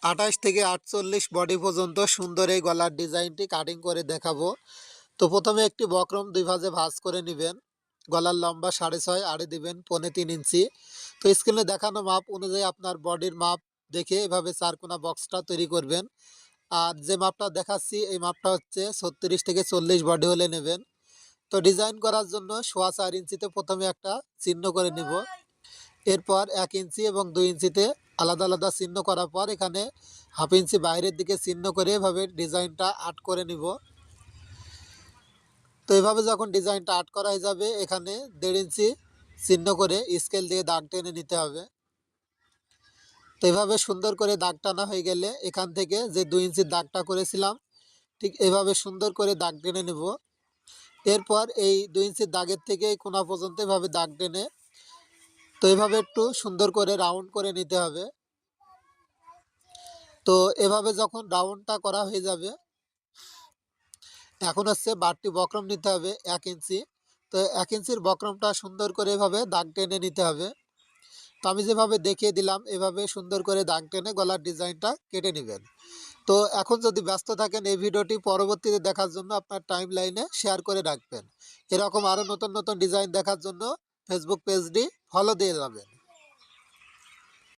28 থেকে 48 বডি পর্যন্ত সুন্দর এই গলার ডিজাইনটি কাটিং করে দেখাবো। তো প্রথমে একটি বক্রম দুই ভাঁজে ভাঁজ করে নেবেন। গলার লম্বা 6.5, আড়ে দিবেন 3.5 ইঞ্চি। তো স্ক্রিনে দেখানো মাপ অনুযায়ী আপনার বডির মাপ দেখে এভাবে চারকোনা বক্সটা তৈরি করবেন। আর যে মাপটা দেখাচ্ছি এই মাপটা হচ্ছে 36 থেকে 40 বডি হলে নেবেন। তো ডিজাইন করার জন্য 4.25 ইঞ্চিতে প্রথমে একটা চিহ্ন করে নিব। এরপর 1 ইঞ্চি এবং 2 ইঞ্চিতে আলাদা আলাদা চিহ্ন করার পর এখানে হাফ ইঞ্চি বাইরের দিকে চিহ্ন করে এভাবে ডিজাইনটা আর্ট করে নিব। তো এভাবে যখন ডিজাইনটা আর্ট করা হয়ে যাবে এখানে 1.5 ইঞ্চি চিহ্ন করে স্কেল দিয়ে দাগ টেনে নিতে হবে। তো এভাবে সুন্দর করে দাগ টানা হয়ে গেলে এখান থেকে যে 2 ইঞ্চির দাগটা করেছিলাম ঠিক এভাবে সুন্দর করে দাগ টেনে নেব। এরপর এই 2 ইঞ্চির দাগের থেকে এই কোণা পর্যন্ত এভাবে দাগ টেনে তো এভাবে একটু সুন্দর করে রাউন্ড করে নিতে হবে। তো এভাবে যখন রাউন্ডটা করা হয়ে যাবে এখন হচ্ছে বাড়তি বক্রম নিতে হবে 1 ইঞ্চি। তো 1 ইঞ্চির বক্রমটা সুন্দর করে এভাবে দাগ টেনে নিতে হবে। তো আমি যেভাবে দেখিয়ে দিলাম এভাবে সুন্দর করে দাগ টেনে গলার ডিজাইনটা কেটে নেবেন। তো এখন যদি ব্যস্ত থাকেন এই ভিডিওটি পরবর্তীতে দেখার জন্য আপনার টাইম লাইনে শেয়ার করে রাখবেন। এরকম আরও নতুন নতুন ডিজাইন দেখার জন্য ফেসবুক পেজটি ফলো দিয়ে যাবেন।